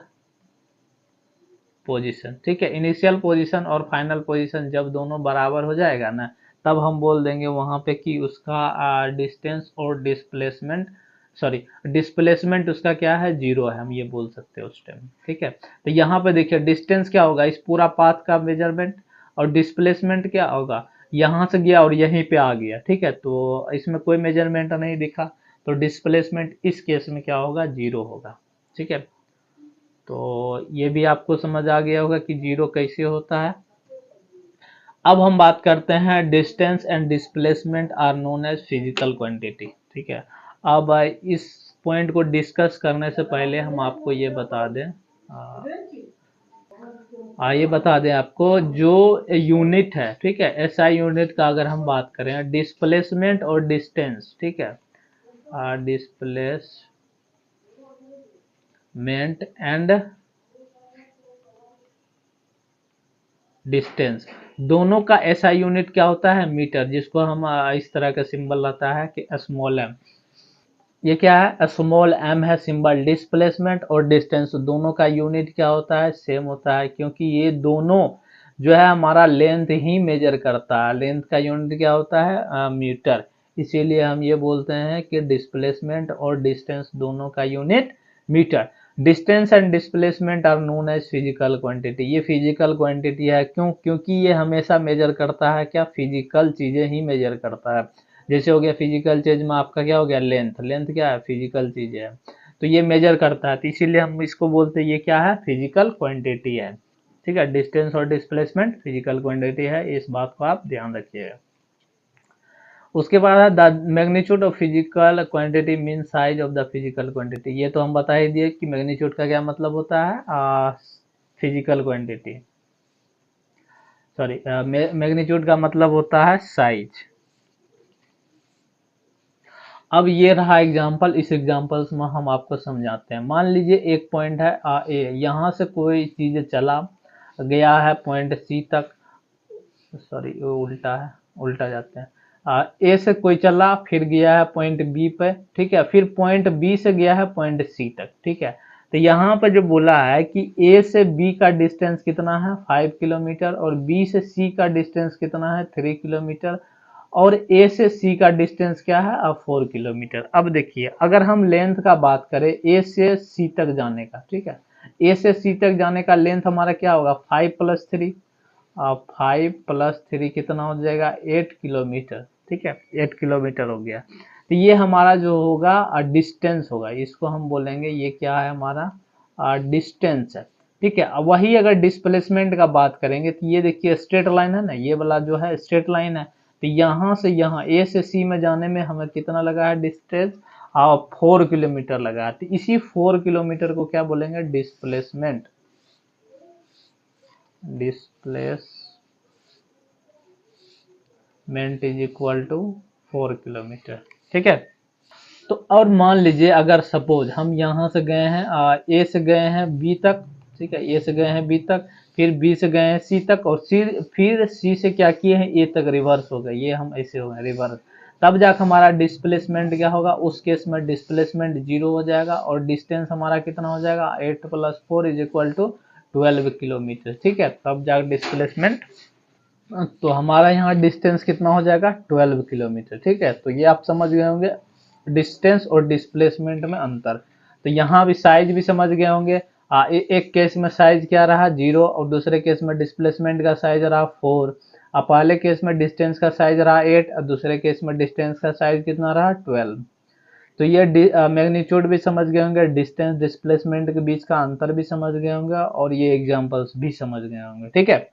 position. ठीक है, इनिशियल पोजीशन और फाइनल पोजीशन जब दोनों बराबर हो जाएगा ना, तब हम बोल देंगे वहां पे कि उसका डिस्टेंस और डिस्प्लेसमेंट, सॉरी डिस्प्लेसमेंट उसका क्या है, जीरो है, हम ये बोल सकते हैं उस टाइम। ठीक है, तो यहाँ पे देखिए डिस्टेंस क्या होगा, इस पूरा पाथ का मेजरमेंट, और डिस्प्लेसमेंट क्या होगा, यहाँ से गया और यहीं पे आ गया। ठीक है, तो इसमें कोई मेजरमेंट नहीं दिखा, तो डिस्प्लेसमेंट इस केस में क्या होगा, जीरो होगा। ठीक है, तो ये भी आपको समझ आ गया होगा कि जीरो कैसे होता है। अब हम बात करते हैं distance and displacement are known as physical quantity. ठीक है, अब इस पॉइंट को डिस्कस करने से पहले हम आपको ये बता दें, ये बता दें आपको जो यूनिट है, ठीक है, एसआई यूनिट का अगर हम बात करें, डिस्प्लेसमेंट और डिस्टेंस, ठीक है, डिस्प्लेसमेंट एंड डिस्टेंस, दोनों का एसआई यूनिट क्या होता है, मीटर, जिसको हम इस तरह का सिंबल रहता है कि स्मॉल एम। ये क्या है, स्मॉल एम है सिंबल। डिस्प्लेसमेंट और डिस्टेंस दोनों का यूनिट क्या होता है, सेम होता है, क्योंकि ये दोनों जो है हमारा लेंथ ही मेजर करता है। लेंथ का यूनिट क्या होता है, मीटर। इसीलिए हम ये बोलते हैं कि डिस्प्लेसमेंट और डिस्टेंस दोनों का unit metre. Distance and displacement are known as physical quantity. ये फिजिकल क्वांटिटी है, क्यों? क्योंकि ये हमेशा मेजर करता है क्या? फिजिकल चीजें ही मेजर करता है। जैसे हो गया फिजिकल चीज में आपका क्या हो गया? लेंथ। लेंथ क्या है? फिजिकल चीज है, तो ये मेजर करता है, तो इसीलिए हम इसको बोलते हैं ये क्या है? फिजिकल क्वांटिटी है। ठीक है, डिस्टेंस और डिस्प्लेसमेंट फिजिकल क्वांटिटी है, इस बात को आप ध्यान रखिएगा। उसके बाद है the magnitude of physical quantity mean size of the physical quantity. ये तो हम बता ही दिए कि मैग्नीट्यूड का क्या मतलब होता है? फिजिकल क्वांटिटी, सॉरी, मैग्नीट्यूड का मतलब होता है साइज। अब ये रहा एग्जाम्पल, इस एग्जाम्पल्स में हम आपको समझाते हैं। मान लीजिए एक पॉइंट है ए, यहाँ से कोई चीज चला गया है पॉइंट सी तक, सॉरी वो उल्टा है, उल्टा जाते हैं। ए से कोई चला, फिर गया है पॉइंट बी पे, ठीक है, फिर पॉइंट बी से गया है पॉइंट सी तक, ठीक है। तो यहाँ पर जो बोला है कि ए से बी का डिस्टेंस कितना है? 5 किलोमीटर, और बी से सी का डिस्टेंस कितना है? 3 किलोमीटर, और ए से सी का डिस्टेंस क्या है? अब 4 किलोमीटर। अब देखिए, अगर हम लेंथ का बात करें ए से सी तक जाने का, ठीक है, ए से सी तक जाने का लेंथ हमारा क्या होगा? 5 + 3, 5 + 3 कितना हो जाएगा? 8 किलोमीटर, ठीक है, 8 किलोमीटर हो गया। तो ये हमारा जो होगा डिस्टेंस होगा, इसको हम बोलेंगे ये क्या है? हमारा डिस्टेंस है, ठीक है। अब वही अगर डिस्प्लेसमेंट का बात करेंगे तो ये देखिए स्ट्रेट लाइन है ना, ये वाला जो है स्ट्रेट लाइन है, तो यहाँ से यहाँ ए से सी में जाने में हमें कितना लगा है डिस्टेंस? 4 किलोमीटर लगा है। तो इसी 4 किलोमीटर को क्या बोलेंगे? Displacement. Displacement is equal to 4 kilometre, ठीक है। तो और मान लीजिए अगर सपोज हम यहाँ से गए हैं ए से गए हैं बी तक, ठीक है, ए से गए हैं बी तक, फिर बी से गए हैं सी तक, और फिर सी से क्या किए हैं? ए तक रिवर्स हो गए, ये हम ऐसे हो गए रिवर्स। तब जाकर हमारा डिस्प्लेसमेंट क्या होगा? उस केस में डिस्प्लेसमेंट 0 हो जाएगा, और डिस्टेंस हमारा कितना हो जाएगा? 8 + 4 = 12 किलोमीटर, ठीक है। तब जाकर डिस्प्लेसमेंट, तो हमारा यहाँ डिस्टेंस कितना हो जाएगा? 12 किलोमीटर, ठीक है। तो ये आप समझ गए होंगे डिस्टेंस और डिस्प्लेसमेंट में अंतर। तो यहाँ भी साइज भी समझ गए होंगे। एक केस में साइज क्या रहा? 0, और दूसरे केस में डिस्प्लेसमेंट का साइज रहा 4। अब पहले केस में डिस्टेंस का साइज रहा 8, और दूसरे केस में डिस्टेंस का साइज कितना रहा? 12। तो ये मैग्नीट्यूड भी समझ गए होंगे, डिस्टेंस डिस्प्लेसमेंट के बीच का अंतर भी समझ गए होंगे, और ये एग्जाम्पल्स भी समझ गए होंगे, ठीक है।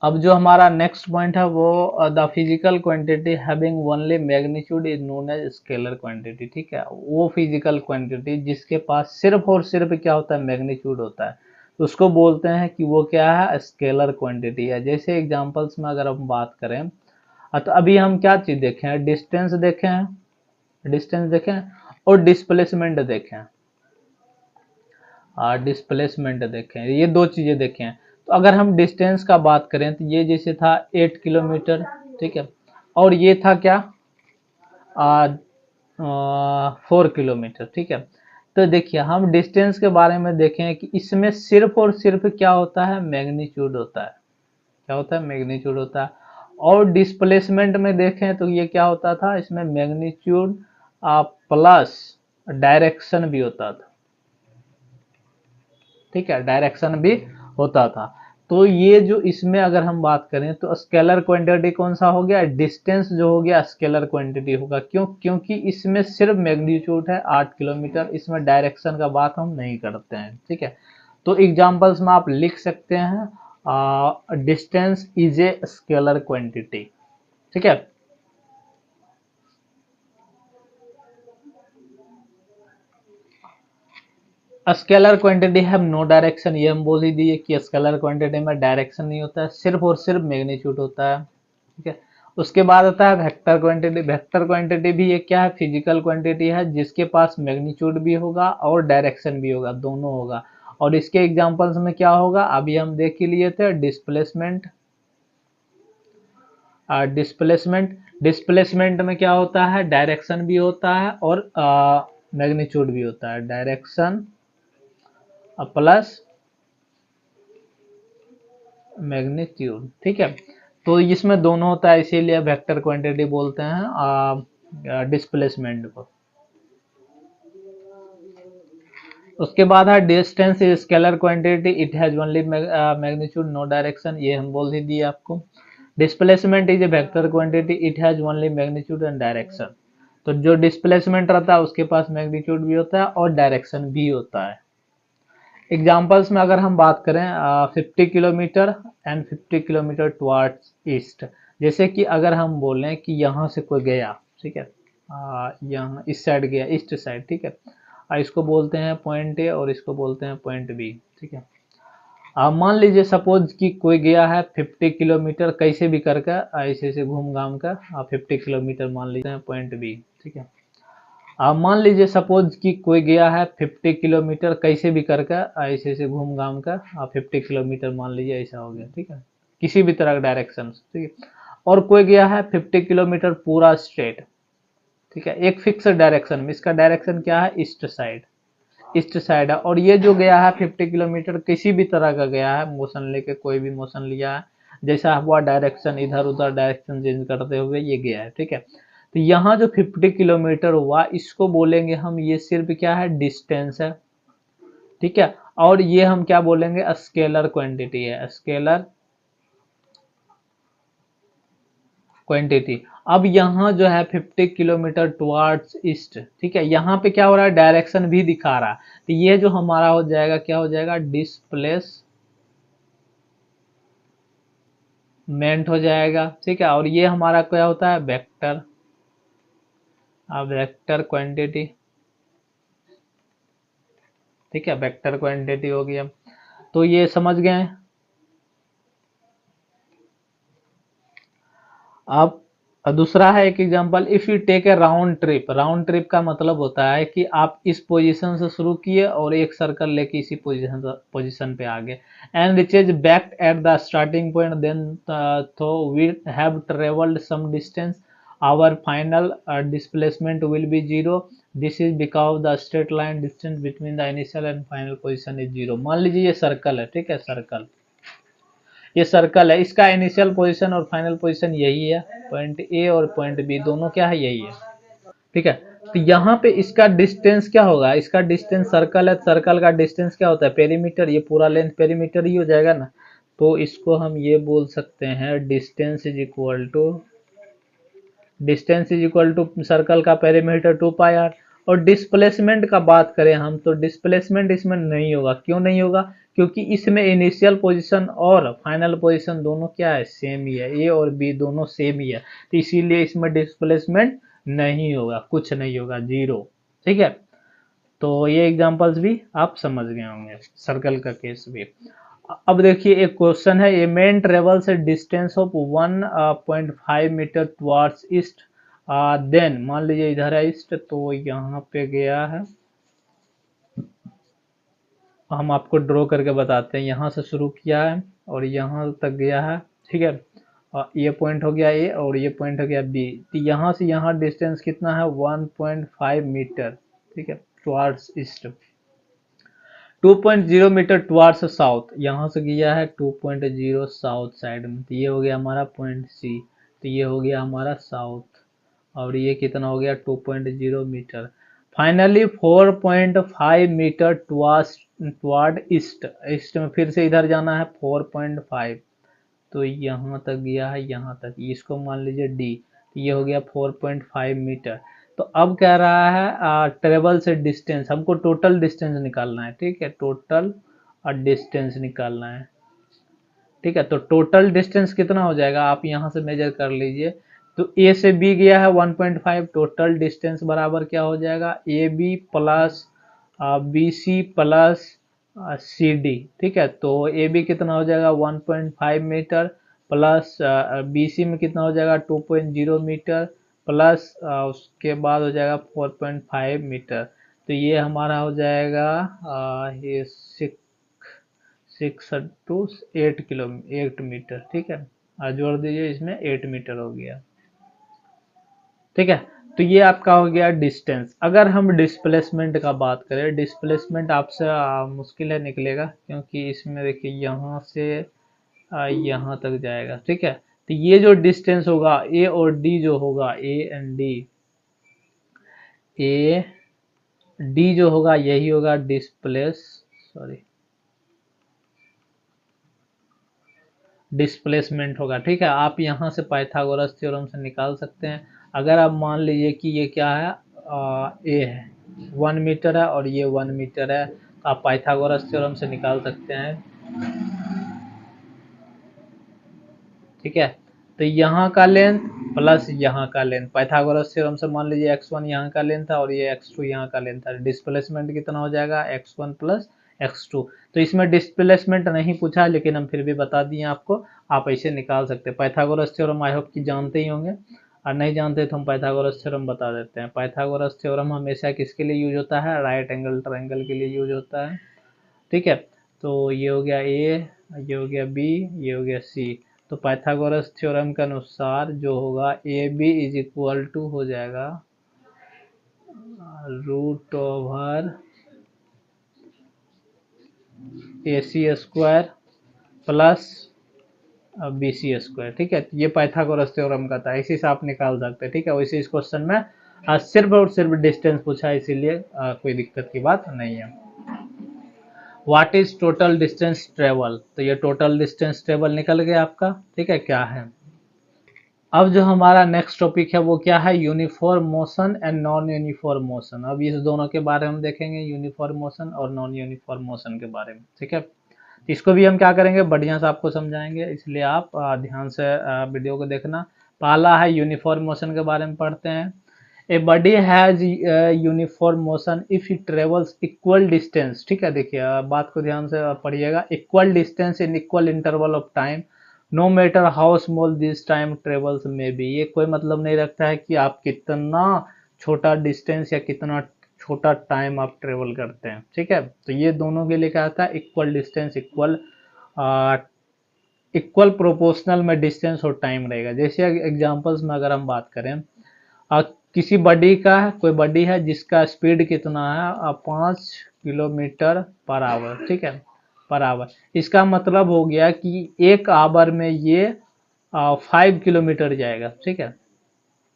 अब जो हमारा नेक्स्ट पॉइंट है वो the physical quantity having only magnitude is known as scalar quantity, ठीक है। वो फिजिकल क्वांटिटी जिसके पास सिर्फ और सिर्फ क्या होता है? मैग्नीट्यूड होता है, तो उसको बोलते हैं कि वो क्या है? स्केलर क्वांटिटी है। जैसे एग्जांपल्स में अगर हम बात करें, तो अभी हम क्या चीज देखे हैं? डिस्टेंस देखे हैं, डिस्टेंस देखे हैं, और डिस्प्लेसमेंट देखे हैं, डिस्प्लेसमेंट देखें, ये दो चीजें देखें। तो अगर हम डिस्टेंस का बात करें तो ये जैसे था 8 किलोमीटर, ठीक है, और ये था क्या? 4 किलोमीटर, ठीक है। तो देखिए हम डिस्टेंस के बारे में देखें कि इसमें सिर्फ और सिर्फ क्या होता है? मैग्नीट्यूड होता है। क्या होता है? मैग्नीट्यूड होता है। और डिस्प्लेसमेंट में देखें तो ये क्या होता था? इसमें मैग्नीट्यूड प्लस डायरेक्शन भी होता था, ठीक है, डायरेक्शन भी होता था। तो ये जो इसमें अगर हम बात करें तो स्केलर क्वांटिटी कौन सा हो गया? डिस्टेंस जो हो गया स्केलर क्वांटिटी होगा। क्यों? क्योंकि इसमें सिर्फ मैग्नीट्यूड है 8 किलोमीटर, इसमें डायरेक्शन का बात हम नहीं करते हैं, ठीक है। तो एग्जांपल्स में आप लिख सकते हैं distance is a scalar quantity, ठीक है। Scalar quantity have no direction, ये हम बोल ही दिए कि स्केलर क्वांटिटी में डायरेक्शन नहीं होता है, सिर्फ और सिर्फ मैग्नीट्यूड होता है, ठीक है। उसके बाद आता है वेक्टर क्वांटिटी। वेक्टर क्वांटिटी भी एक क्या है? फिजिकल क्वांटिटी है जिसके पास मैग्नीट्यूड भी होगा और डायरेक्शन भी होगा, दोनों होगा। और इसके एग्जांपल्स में क्या होगा? अभी हम देख ही लिए थे, डिस्प्लेसमेंट। डिस्प्लेसमेंट, डिस्प्लेसमेंट में क्या होता है? डायरेक्शन भी होता है और मैग्नीट्यूड भी होता है, डायरेक्शन प्लस मैग्नीट्यूड, ठीक है। तो इसमें दोनों होता है, इसीलिए वेक्टर क्वांटिटी बोलते हैं डिस्प्लेसमेंट को। उसके बाद है distance is scalar quantity, it has only magnitude no direction, ये हम बोल ही दिए आपको। Displacement is a vector quantity, it has only magnitude and direction. तो जो डिस्प्लेसमेंट रहता है उसके पास मैग्नीट्यूड भी होता है और डायरेक्शन भी होता है। एग्जाम्पल्स में अगर हम बात करें 50 kilometre and 50 kilometre towards east, जैसे कि अगर हम बोलें कि यहाँ से कोई गया, ठीक है, यहाँ इस साइड गया, ईस्ट साइड, ठीक है, इसको बोलते हैं पॉइंट ए और इसको बोलते हैं पॉइंट बी, ठीक है। मान लीजिए सपोज कि कोई गया है 50 किलोमीटर कैसे भी करके, ऐसे ऐसे घूम घाम कर 50 किलोमीटर मान लीजिए पॉइंट बी, ठीक है। मान लीजिए सपोज कि कोई गया है 50 किलोमीटर कैसे भी करके, ऐसे ऐसे घूम घाम कर 50 किलोमीटर मान लीजिए, ऐसा हो गया, ठीक है, किसी भी तरह का डायरेक्शन, ठीक है। और कोई गया है 50 किलोमीटर पूरा स्ट्रेट, ठीक है, एक फिक्स डायरेक्शन में, इसका डायरेक्शन क्या है, ईस्ट साइड, ईस्ट साइड है। और ये जो गया है 50 किलोमीटर किसी भी तरह का गया है, मोशन लेके, कोई भी मोशन लिया है, जैसा हुआ डायरेक्शन, इधर उधर डायरेक्शन चेंज करते हुए ये गया है, ठीक है। तो यहाँ जो 50 किलोमीटर हुआ इसको बोलेंगे हम, ये सिर्फ क्या है, डिस्टेंस है, ठीक है। और ये हम क्या बोलेंगे, स्केलर क्वांटिटी है, स्केलर क्वांटिटी। अब यहाँ जो है 50 किलोमीटर टुवर्ड्स ईस्ट, ठीक है, यहाँ पे क्या हो रहा है, डायरेक्शन भी दिखा रहा है, तो ये जो हमारा हो जाएगा, क्या हो जाएगा, डिस्प्लेसमेंट हो जाएगा, ठीक है। और ये हमारा क्या होता है, वेक्टर, वेक्टर क्वांटिटी, ठीक है, वेक्टर क्वांटिटी हो गया। तो ये समझ गए। अब दूसरा है एक example, if you take a round trip, round trip का मतलब होता है कि आप इस पोजीशन से शुरू किए और एक सर्कल लेके इसी पोजीशन पे आ गए, and reaches back at the starting point, then तो we have travelled some distance, our final displacement will be zero, this is because the straight line distance between the initial and final position is zero. मान लीजिए ये circle है, ठीक है, circle, ये circle है, इसका इनिशियल पोजीशन और फाइनल पोजीशन यही है, पॉइंट ए और पॉइंट बी दोनों क्या है, यही है, ठीक है। तो यहाँ पे इसका डिस्टेंस क्या होगा, इसका डिस्टेंस, सर्कल है, सर्कल का डिस्टेंस क्या होता है, पेरीमीटर, ये पूरा लेंथ पेरीमीटर ही हो जाएगा ना। तो इसको हम ये बोल सकते हैं, distance is equal to circle का पेरीमीटर 2 पाई आर। और डिस्प्लेसमेंट का बात करें हम, तो डिस्प्लेसमेंट इसमें नहीं होगा, क्यों नहीं होगा, क्योंकि इसमें इनिशियल पोजीशन और फाइनल पोजीशन दोनों क्या है, सेम ही है, ए और बी दोनों सेम ही है, तो इसीलिए इसमें डिस्प्लेसमेंट नहीं होगा, कुछ नहीं होगा, जीरो, ठीक है। तो ये एग्जांपल्स भी आप समझ गए होंगे, सर्कल का केस भी। अब देखिए एक क्वेश्चन है, a man travels a distance of 1.5 metre towards east, then मान लीजिए इधर है ईस्ट, तो यहाँ पे गया है, हम आपको ड्रॉ करके बताते हैं, यहाँ से शुरू किया है और यहाँ तक गया है, ठीक है, ये पॉइंट हो गया ए और ये पॉइंट हो गया बी, तो यहाँ से यहाँ डिस्टेंस कितना है, 1.5 मीटर, ठीक है, towards east, 2.0 metre towards south, यहाँ से गया है 2.0 साउथ साइड में, तो ये हो गया हमारा पॉइंट सी, तो ये हो गया हमारा साउथ, और ये कितना हो गया, 2.0 metre. Finally 4.5 metre toward east, east में फिर से इधर जाना है 4.5, तो यहाँ तक गया है, यहाँ तक, इसको मान लीजिए डी, ये हो गया 4.5 मीटर। तो अब कह रहा है ट्रेवल से डिस्टेंस, हमको टोटल डिस्टेंस निकालना है, ठीक है, टोटल डिस्टेंस निकालना है, ठीक है। तो टोटल डिस्टेंस कितना हो जाएगा, आप यहाँ से मेजर कर लीजिए, तो ए से बी गया है 1.5, टोटल डिस्टेंस बराबर क्या हो जाएगा, A B plus B C plus C D, ठीक है। तो ए बी कितना हो जाएगा 1.5 मीटर, प्लस बी सी में कितना हो जाएगा 2.0 मीटर, प्लस उसके बाद हो जाएगा 4.5 मीटर, तो ये हमारा हो जाएगा ये 8 मीटर, ठीक है, जोड़ दीजिए, इसमें 8 मीटर हो गया, ठीक है। तो ये आपका हो गया डिस्टेंस। अगर हम डिस्प्लेसमेंट का बात करें, डिस्प्लेसमेंट आपसे मुश्किल है निकलेगा, क्योंकि इसमें देखिए यहाँ से यहाँ तक जाएगा, ठीक है। तो ये जो डिस्टेंस होगा ए और डी जो होगा, ए डी जो होगा यही होगा डिस्प्लेसमेंट होगा। ठीक है, आप यहाँ से पाइथागोरस थ्योरम से निकाल सकते हैं। अगर आप मान लीजिए कि ये क्या है, ए है, 1 मीटर है और ये 1 मीटर है, तो आप पाइथागोरस थ्योरम से निकाल सकते हैं। ठीक है, तो यहाँ का लेंथ प्लस यहाँ का लेंथ, पाइथागोरस थ्योरम से मान लीजिए x1 यहाँ का लेंथ था और ये x2 यहाँ का लेंथ था, डिस्प्लेसमेंट कितना हो जाएगा, x1 प्लस x2। तो इसमें डिस्प्लेसमेंट नहीं पूछा लेकिन हम फिर भी बता दिए आपको, आप ऐसे निकाल सकते हैं। पाइथागोरस थ्योरम आई होप कि जानते ही होंगे, और नहीं जानते तो हम पाइथागोरस थ्योरम बता देते हैं। पाइथागोरस थ्योरम हमेशा किसके लिए यूज होता है, राइट एंगल ट्रायंगल के लिए यूज होता है। ठीक है, तो ये हो गया ए, ये हो गया बी, ये हो गया सी। तो पाइथागोरस थ्योरम के अनुसार जो होगा A B is equal to हो जाएगा √/AC² प्लस BC²। ठीक है, ये पाइथागोरस थ्योरम का था, इसी से आप निकाल सकते हैं। ठीक है, वैसे इस क्वेश्चन में सिर्फ और सिर्फ डिस्टेंस पूछा है, इसीलिए कोई दिक्कत की बात नहीं है। What is total distance travel, तो ये टोटल डिस्टेंस ट्रेवल निकल गया आपका। ठीक है, क्या है, अब जो हमारा नेक्स्ट टॉपिक है वो क्या है, uniform motion and non uniform motion. अब इस दोनों के बारे में देखेंगे, यूनिफॉर्म मोशन और नॉन यूनिफॉर्म मोशन के बारे में। ठीक है, इसको भी हम क्या करेंगे, बढ़िया से आपको समझाएंगे, इसलिए आप ध्यान से वीडियो को देखना। पहला है यूनिफॉर्म मोशन के बारे में पढ़ते हैं। A body has uniform motion if it travels equal distance. ठीक है, देखिए बात को ध्यान से पढ़िएगा, equal distance in equal interval of time no matter how small this time travels may be. ये कोई मतलब नहीं रखता है कि आप कितना छोटा डिस्टेंस या कितना छोटा टाइम आप ट्रेवल करते हैं। ठीक है, तो ये दोनों के लिए क्या आता है, इक्वल डिस्टेंस इक्वल प्रोपोर्शनल में डिस्टेंस और टाइम रहेगा। जैसे एग्जांपल्स में अगर हम बात करें, किसी बॉडी का, कोई बॉडी है जिसका स्पीड कितना है, 5 किलोमीटर पर आवर। ठीक है, पर आवर, इसका मतलब हो गया कि 1 आवर में ये 5 किलोमीटर जाएगा। ठीक है,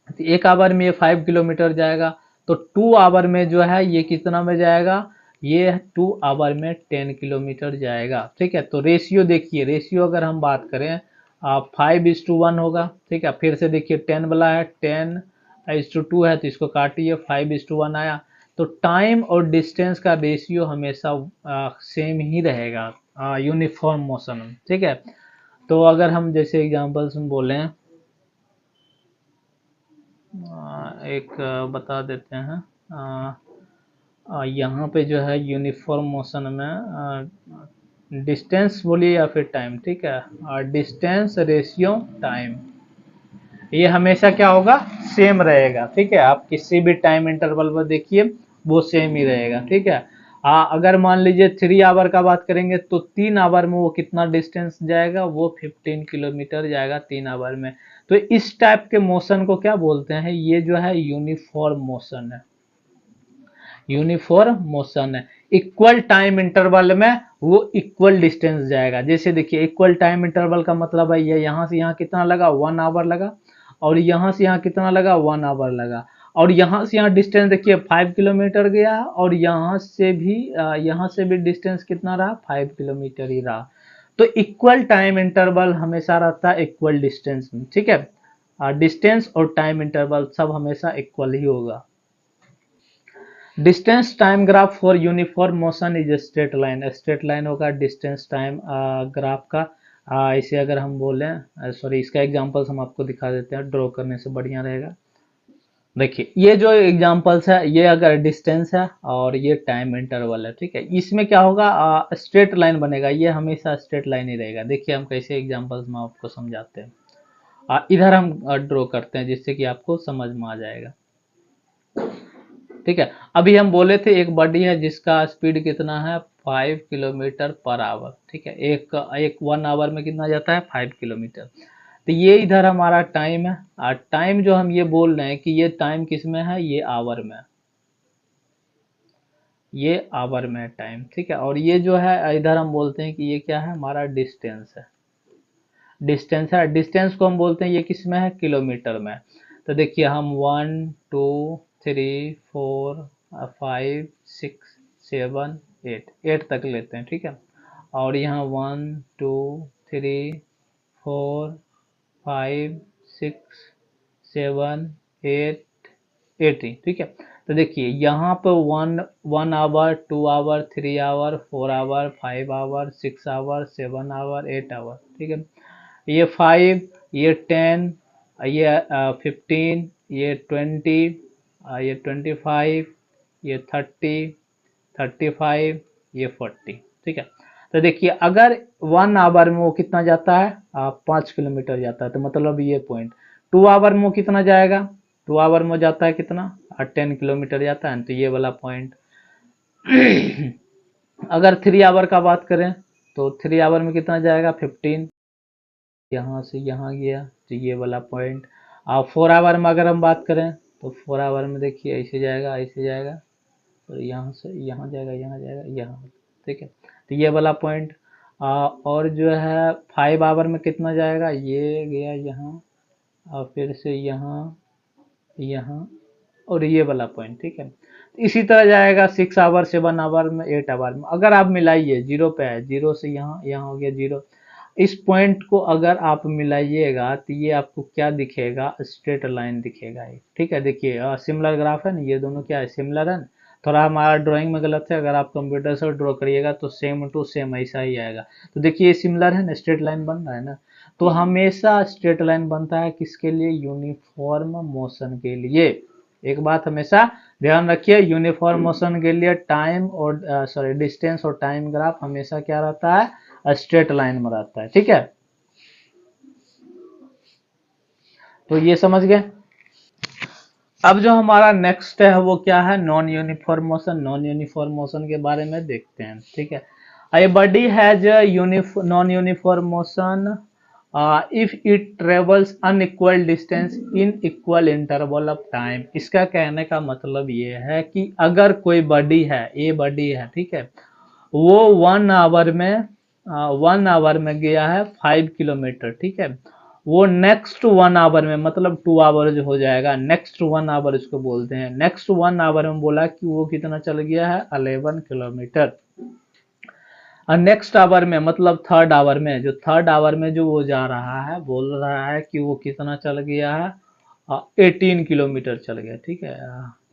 तो 1 आवर में ये 5 किलोमीटर जाएगा, तो 2 आवर में जो है ये कितना में जाएगा, ये 2 आवर में 10 किलोमीटर जाएगा। ठीक है, तो रेशियो देखिए, रेशियो अगर हम बात करें 5:1 होगा। ठीक है, फिर से देखिए 10 वाला है, 10:2 है, तो इसको काटिए, 5:1 आया। तो टाइम और डिस्टेंस का रेशियो हमेशा सेम ही रहेगा यूनिफॉर्म मोशन में। ठीक है, तो अगर हम जैसे एग्जांपल्स में बोलें, एक बता देते हैं, यहाँ पे जो है यूनिफॉर्म मोशन में डिस्टेंस बोलिए या फिर टाइम। ठीक है, डिस्टेंस रेशियो टाइम, ये हमेशा क्या होगा, सेम रहेगा। ठीक है, आप किसी भी टाइम इंटरवल पर देखिए वो सेम ही रहेगा। ठीक है, अगर मान लीजिए 3 आवर का बात करेंगे तो 3 आवर में वो कितना डिस्टेंस जाएगा, वो 15 किलोमीटर जाएगा 3 आवर में। तो इस टाइप के मोशन को क्या बोलते हैं, ये जो है यूनिफॉर्म मोशन है। यूनिफॉर्म मोशन है, इक्वल टाइम इंटरवल में वो इक्वल डिस्टेंस जाएगा। जैसे देखिए इक्वल टाइम इंटरवल का मतलब है ये यहाँ से यहाँ कितना लगा, 1 आवर लगा, और यहाँ से यहाँ कितना लगा, 1 आवर लगा, और यहाँ से यहाँ डिस्टेंस देखिए 5 किलोमीटर गया, और यहाँ से भी डिस्टेंस कितना रहा, 5 किलोमीटर ही रहा। तो इक्वल टाइम इंटरवल हमेशा रहता है इक्वल डिस्टेंस में। ठीक है, डिस्टेंस और टाइम इंटरवल सब हमेशा इक्वल ही होगा। Distance time graph for uniform motion is straight line, straight line होगा डिस्टेंस टाइम ग्राफ का। इसे अगर हम बोलें, सॉरी इसका एग्जांपल्स हम आपको दिखा देते हैं, ड्रॉ करने से बढ़िया रहेगा। देखिए ये जो एग्जांपल्स है, ये अगर डिस्टेंस है और ये टाइम इंटरवल है। ठीक है, इसमें क्या होगा, स्ट्रेट लाइन बनेगा, ये हमेशा स्ट्रेट लाइन ही रहेगा। देखिए हम कैसे एग्जांपल्स में आपको समझाते हैं, इधर हम ड्रॉ करते हैं जिससे कि आपको समझ में आ जाएगा। ठीक है, अभी हम बोले थे एक बॉडी है जिसका स्पीड कितना है, 5 किलोमीटर पर आवर। ठीक है, एक 1 आवर में कितना जाता है, 5 किलोमीटर। तो ये इधर हमारा टाइम है, और टाइम जो हम ये बोल रहे हैं कि ये टाइम किस में है, ये आवर में, ये आवर में टाइम। ठीक है, और ये जो है इधर हम बोलते हैं कि ये क्या है, हमारा डिस्टेंस है, डिस्टेंस है, डिस्टेंस को हम बोलते हैं ये किस में है, किलोमीटर में। तो देखिए हम 1 2 3 4 5 6 7 8, 8 तक लेते हैं, ठीक है। और यहाँ 1 2 3 4 5 6 7 8 80, ठीक है। तो देखिए यहाँ पे 1 hour 2 hour 3 hour 4 hour 5 hour 6 hour 7 hour 8 hour, ठीक है। ये 5, ये 10, ये 15, ये 20, ये 25, ये 30 35, ये 40, ठीक है। तो देखिए अगर 1 आवर में वो कितना जाता है, 5 किलोमीटर जाता है, तो मतलब ये पॉइंट 2 आवर में वो कितना जाएगा, 2 आवर में जाता है कितना, 10 किलोमीटर जाता है, तो ये वाला पॉइंट। अगर 3 आवर का बात करें तो 3 आवर में कितना जाएगा, 15, यहाँ से यहाँ गया, तो ये वाला पॉइंट। 4 आवर में अगर हम बात करें तो 4 आवर में देखिए ऐसे जाएगा ऐसे जाएगा, तो यहाँ से यहाँ जाएगा यहाँ जाएगा यहाँ, ठीक है। तो ये वाला पॉइंट। और जो है 5 आवर में कितना जाएगा, ये गया यहाँ और फिर से यहाँ यहाँ और ये वाला पॉइंट, ठीक है। तो इसी तरह जाएगा 6 आवर 7 आवर में 8 आवर में। अगर आप मिलाइए, जीरो पे है, जीरो से यहाँ यहाँ हो गया जीरो, इस पॉइंट को अगर आप मिलाइएगा तो ये आपको क्या दिखेगा, स्ट्रेट लाइन दिखेगा, ठीक है। देखिए सिमिलर ग्राफ है ना, ये दोनों क्या है, सिमिलर है ना। थोड़ा हमारा ड्राइंग में गलत है, अगर आप कंप्यूटर से ड्रॉ करिएगा तो सेम टू सेम ऐसा ही आएगा। तो देखिए ये सिमिलर है ना, स्ट्रेट लाइन बन रहा है ना। तो हमेशा स्ट्रेट लाइन बनता है किसके लिए, यूनिफॉर्म मोशन के लिए। एक बात हमेशा ध्यान रखिए, यूनिफॉर्म मोशन के लिए टाइम और सॉरी डिस्टेंस और टाइम ग्राफ हमेशा क्या रहता है, स्ट्रेट लाइन में रहता है, ठीक है। तो ये समझ गए। अब जो हमारा नेक्स्ट है वो क्या है, non uniform motion. Non uniform motion के बारे में देखते हैं, ठीक है। ए body has non uniform motion if it travels unequal distance in equal interval of time. इसका कहने का मतलब ये है कि अगर कोई बॉडी है, ए बॉडी है, ठीक है, वो 1 आवर में गया है 5 किलोमीटर, ठीक है। वो नेक्स्ट 1 आवर में, मतलब 2 आवर जो हो जाएगा, नेक्स्ट 1 आवर इसको बोलते हैं। नेक्स्ट 1 आवर में बोला कि वो कितना चल गया है, 11 किलोमीटर। और नेक्स्ट आवर में मतलब थर्ड आवर में, जो थर्ड आवर में जो वो जा रहा है, बोल रहा है कि वो कितना चल गया है, 18 किलोमीटर चल गया, ठीक है।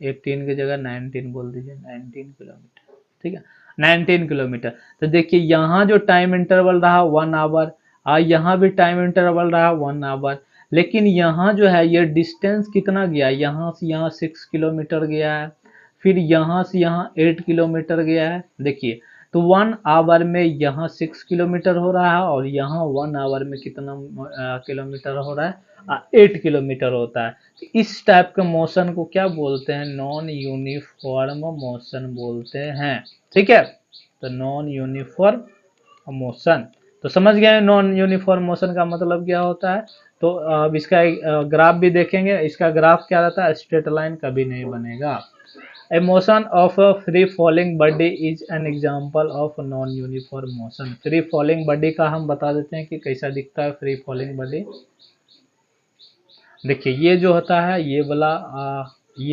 18 की जगह 19 बोल दीजिए, 19 किलोमीटर, ठीक है, 19 किलोमीटर। तो देखिए यहाँ जो टाइम इंटरवल रहा 1 आवर, यहाँ भी टाइम इंटरवल रहा 1 आवर, लेकिन यहाँ जो है ये डिस्टेंस कितना गया, यहाँ से यहाँ 6 किलोमीटर गया है, फिर यहाँ से यहाँ 8 किलोमीटर गया है। देखिए तो 1 आवर में यहाँ 6 किलोमीटर हो रहा है और यहाँ 1 आवर में कितना किलोमीटर हो रहा है, 8 किलोमीटर होता है। तो इस टाइप के मोशन को क्या बोलते हैं, नॉन यूनिफॉर्म मोशन बोलते हैं, ठीक है। तो नॉन यूनिफॉर्म मोशन, तो समझ गए नॉन यूनिफॉर्म मोशन का मतलब क्या होता है। तो अब इसका ग्राफ भी देखेंगे, इसका ग्राफ क्या रहता है, स्ट्रेट लाइन कभी नहीं बनेगा। A motion of a free falling body is an example of non uniform motion। Free falling body का हम बता देते हैं कि कैसा दिखता है फ्री फॉलिंग बॉडी। देखिए ये जो होता है, ये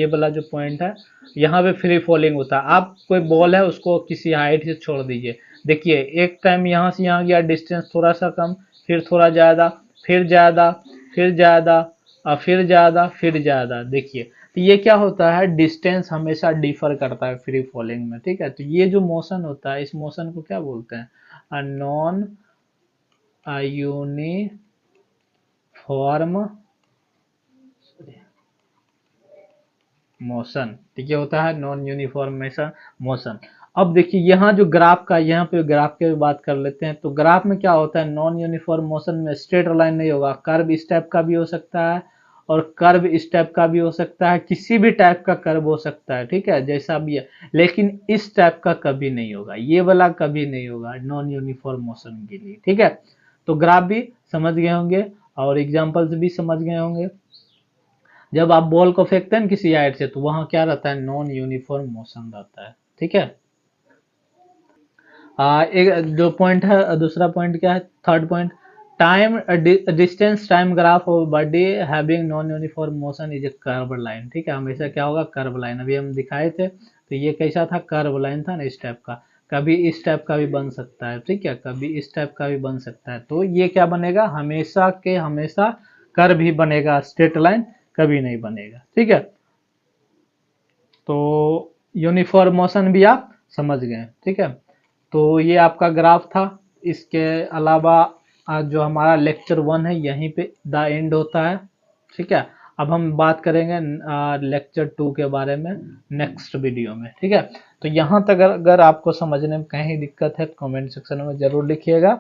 वाला जो पॉइंट है, यहाँ पे फ्री फॉलिंग होता है। आप कोई बॉल है उसको किसी हाइट से छोड़ दीजिए, देखिए एक टाइम यहाँ से यहाँ गया, डिस्टेंस थोड़ा सा कम, फिर थोड़ा ज़्यादा, फिर ज़्यादा, फिर ज़्यादा, फिर ज़्यादा, फिर ज़्यादा। देखिए तो ये क्या होता है, डिस्टेंस हमेशा डिफर करता है फ्री फॉलिंग में, ठीक है। तो ये जो मोशन होता है, इस मोशन को क्या बोलते हैं, नॉन यूनिफॉर्म मोशन, ठीक है, होता है नॉन यूनिफॉर्म मोशन। अब देखिए यहाँ जो ग्राफ का, यहाँ पे ग्राफ की बात कर लेते हैं। तो ग्राफ में क्या होता है, नॉन यूनिफॉर्म मोशन में स्ट्रेट लाइन नहीं होगा, कर्व इस टाइप का भी हो सकता है और कर्व इस टाइप का भी हो सकता है, किसी भी टाइप का कर्व हो सकता है, ठीक है, जैसा भी है, लेकिन इस टाइप का कभी नहीं होगा, ये वाला कभी नहीं होगा नॉन यूनिफॉर्म मोशन के लिए, ठीक है। तो ग्राफ भी समझ गए होंगे और एग्जाम्पल्स भी समझ गए होंगे। जब आप बॉल को फेंकते हैं किसी हाइट से, तो वहां क्या रहता है, नॉन यूनिफॉर्म मोशन रहता है, ठीक है। एक जो पॉइंट है, दूसरा पॉइंट क्या है, third point, time distance time graph of body having non uniform motion is a curve line, ठीक है। हमेशा क्या होगा, कर्व लाइन। अभी हम दिखाए थे तो ये कैसा था, कर्व लाइन था ना इस टाइप का, कभी इस टाइप का भी बन सकता है, ठीक है, कभी इस टाइप का भी बन सकता है। तो ये क्या बनेगा, हमेशा के हमेशा कर्व ही बनेगा, स्ट्रेट लाइन कभी नहीं बनेगा, ठीक है। तो यूनिफॉर्म मोशन भी आप समझ गए, ठीक है। तो ये आपका ग्राफ था। इसके अलावा आज जो हमारा लेक्चर 1 है यहीं पे द एंड होता है, ठीक है। अब हम बात करेंगे लेक्चर 2 के बारे में नेक्स्ट वीडियो में, ठीक है। तो यहाँ तक अगर आपको समझने में कहीं दिक्कत है तो कमेंट सेक्शन में जरूर लिखिएगा।